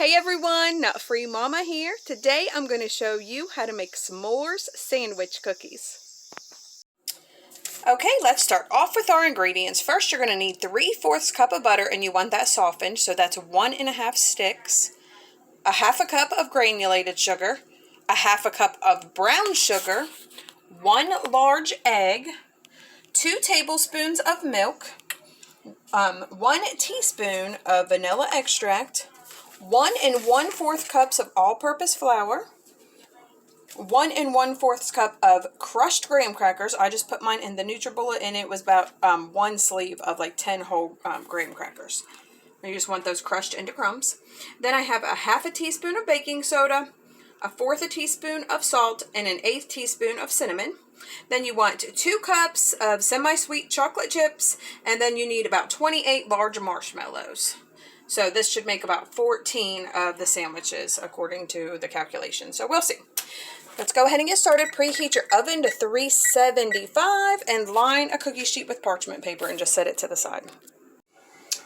Hey everyone, Nut Free Mama here. Today I'm going to show you how to make s'mores sandwich cookies. Okay, let's start off with our ingredients. First, you're going to need 3/4 cup of butter, and you want that softened, so that's 1½ sticks, a 1/2 cup of granulated sugar, a 1/2 cup of brown sugar, 1 large egg, 2 tablespoons of milk, 1 teaspoon of vanilla extract, 1 1/4 cups of all-purpose flour, 1 1/4 cup of crushed graham crackers. I just put mine in the Nutribullet, and it was about 1 sleeve of like 10 whole graham crackers. You just want those crushed into crumbs. Then I have a 1/2 teaspoon of baking soda, a 1/4 teaspoon of salt, and an 1/8 teaspoon of cinnamon. Then you want 2 cups of semi-sweet chocolate chips, and then you need about 28 large marshmallows. So this should make about 14 of the sandwiches according to the calculation. So we'll see. Let's go ahead and get started. Preheat your oven to 375 and line a cookie sheet with parchment paper and just set it to the side.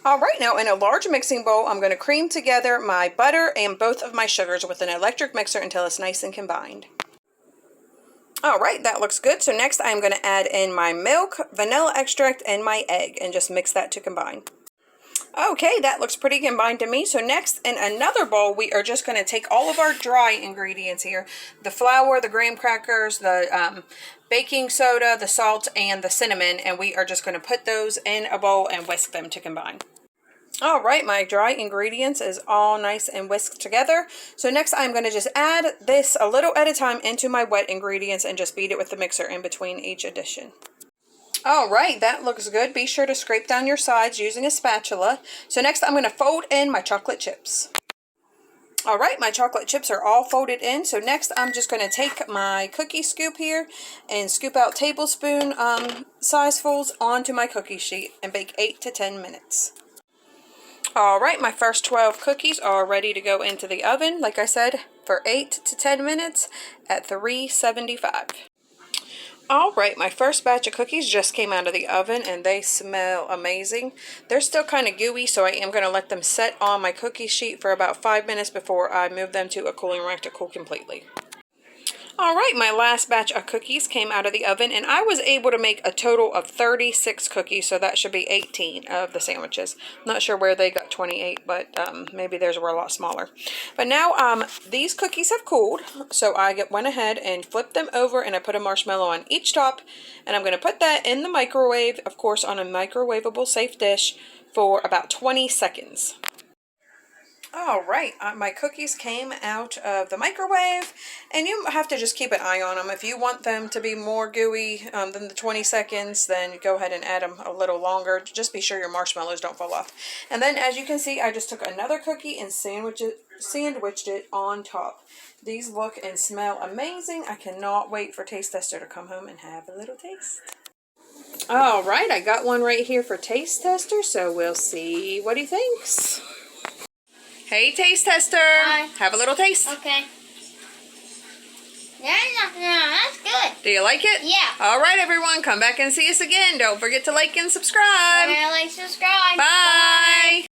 All right, now in a large mixing bowl, I'm going to cream together my butter and both of my sugars with an electric mixer until it's nice and combined. All right, that looks good. So next I'm going to add in my milk, vanilla extract, and my egg and just mix that to combine. Okay, that looks pretty combined to me. So next, in another bowl, we are just going to take all of our dry ingredients here. The flour, the graham crackers, the baking soda, the salt, and the cinnamon. And we are just going to put those in a bowl and whisk them to combine. All right, my dry ingredients is all nice and whisked together. So next, I'm going to just add this a little at a time into my wet ingredients and just beat it with the mixer in between each addition. All right, that looks good. Be sure to scrape down your sides using a spatula. So next I'm going to fold in my chocolate chips. All right, my chocolate chips are all folded in. So next I'm just going to take my cookie scoop here and scoop out tablespoon sizefuls onto my cookie sheet and bake 8 to 10 minutes. All right, my first 12 cookies are ready to go into the oven, like I said, for 8 to 10 minutes at 375. All right, my first batch of cookies just came out of the oven and they smell amazing. They're still kind of gooey, so I am going to let them set on my cookie sheet for about 5 minutes before I move them to a cooling rack to cool completely. All right, my last batch of cookies came out of the oven, and I was able to make a total of 36 cookies, so that should be 18 of the sandwiches. I'm not sure where they got 28, but maybe theirs were a lot smaller. But now these cookies have cooled, so I went ahead and flipped them over, and I put a marshmallow on each top, and I'm going to put that in the microwave, of course, on a microwavable safe dish for about 20 seconds. All right, my cookies came out of the microwave, and you have to just keep an eye on them. If you want them to be more gooey than the 20 seconds, then go ahead and add them a little longer. Just be sure your marshmallows don't fall off. And then, as you can see, I just took another cookie and sandwiched it on top. These look and smell amazing. I cannot wait for Taste Tester to come home and have a little taste. All right, I got one right here for Taste Tester, so we'll see what he thinks. Hey, Taste Tester. Hi. Have a little taste. Okay. Yeah, that's good. Do you like it? Yeah. All right, everyone. Come back and see us again. Don't forget to like and subscribe. Like, subscribe. Bye.